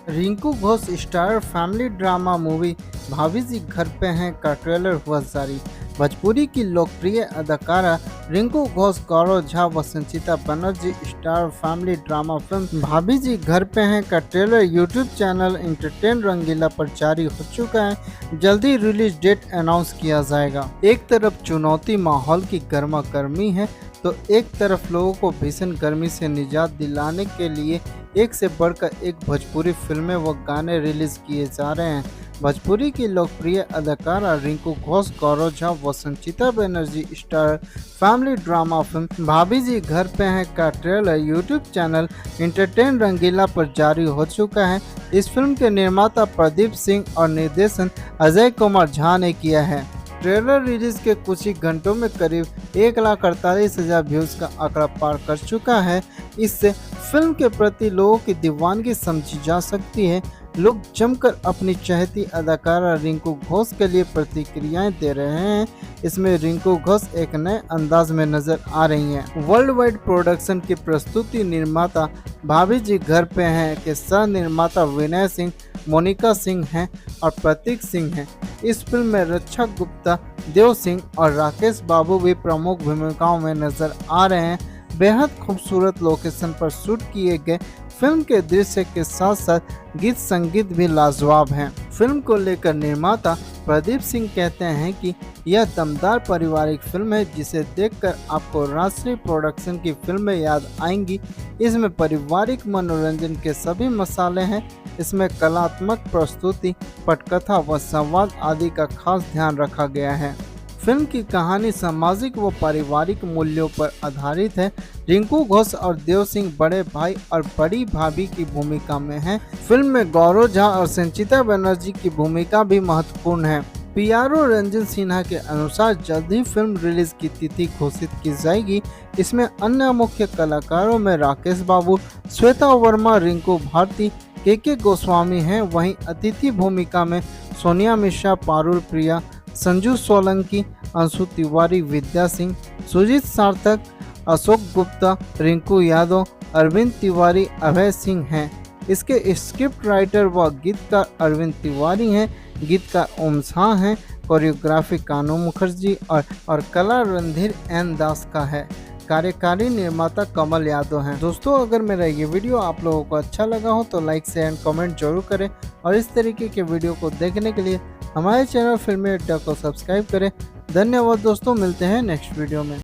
Rinku Ghosh star family drama movie भाभी जी घर पे हैं का trailer हुआ जारी। भोजपुरी की लोकप्रिय अदाकारा रिंकू घोष, गौरव झा व Sanchita Banerjee star family drama film Bhabhi ji Ghar Pe Hain का trailer YouTube channel entertain Rangeela पर जारी हो चुका है। जल्दी रिलीज डेट अनाउंस किया जाएगा। एक तरफ चुनौती माहौल की गर्मा गर्मी है तो एक तरफ लोगों को भीषण गर्मी से निजात दिलाने के लिए एक से बढ़कर एक भोजपुरी फिल्में व गाने रिलीज किए जा रहे हैं। भोजपुरी की लोकप्रिय अदाकारा रिंकू घोष, गौरव झा व Sanchita Banerjee star family drama film Bhabhi ji Ghar Pe Hain का trailer YouTube channel entertain Rangeela पर जारी हो चुका है। इस फिल्म के निर्माता प्रदीप सिंह और निर्देशन अजय कुमार झा ने किया है। ट्रेलर रिलीज के कुछ ही घंटों में करीब 1,48,000 व्यूज का आंकड़ा पार कर चुका है। इससे फिल्म के प्रति लोगों की दीवानगी समझी जा सकती है। लोग जमकर अपनी चहेती अदाकारा रिंकू घोष के लिए प्रतिक्रियाएं दे रहे हैं। इसमें रिंकू घोष एक नए अंदाज में नजर आ रही हैं। वर्ल्ड वाइड प्रोडक्शन की प्रस्तुति निर्माता भाभी जी घर पे हैं के सह निर्माता विनय सिंह, मोनिका सिंह हैं और प्रतीक सिंह हैं। इस फिल्म में रक्षा गुप्ता, देव सिंह और राकेश बाबू भी प्रमुख भूमिकाओं में नजर आ रहे हैं। बेहद खूबसूरत लोकेशन पर शूट किए गए फिल्म के दृश्य के साथ साथ गीत संगीत भी लाजवाब हैं। फिल्म को लेकर निर्माता प्रदीप सिंह कहते हैं कि यह दमदार पारिवारिक फिल्म है जिसे देखकर आपको राष्ट्रीय प्रोडक्शन की फिल्में याद आएंगी। इसमें पारिवारिक मनोरंजन के सभी मसाले हैं। इसमें कलात्मक प्रस्तुति, पटकथा व संवाद आदि का खास ध्यान रखा गया है। फिल्म की कहानी सामाजिक व पारिवारिक मूल्यों पर आधारित है। रिंकू घोष और देव सिंह बड़े भाई और बड़ी भाभी की भूमिका में हैं। फिल्म में गौरव झा और संचिता बनर्जी की भूमिका भी महत्वपूर्ण है। पीआरओ रंजन सिन्हा के अनुसार जल्द ही फिल्म रिलीज की तिथि घोषित की जाएगी। इसमें अन्य मुख्य कलाकारों में राकेश बाबू, श्वेता वर्मा, रिंकू भारती, के गोस्वामी हैं। वहीं अतिथि भूमिका में सोनिया मिश्रा, पारुल प्रिया, संजू सोलंकी, अंशु तिवारी, विद्या सिंह, सुजीत सार्थक, अशोक गुप्ता, रिंकू यादव, अरविंद तिवारी, अभय सिंह हैं। इसके स्क्रिप्ट राइटर व गीतकार अरविंद तिवारी हैं, गीतकार ओम झा हैं, कोरियोग्राफी कानू मुखर्जी और कला रणधीर एन दास का है। कार्यकारी निर्माता कमल यादव हैं। दोस्तों, अगर मेरा ये वीडियो आप लोगों को अच्छा लगा हो तो लाइक, शेयर एंड कमेंट जरूर करें और इस तरीके के वीडियो को देखने के लिए हमारे चैनल फिल्मी अड्डा को सब्सक्राइब करें। धन्यवाद दोस्तों, मिलते हैं नेक्स्ट वीडियो में।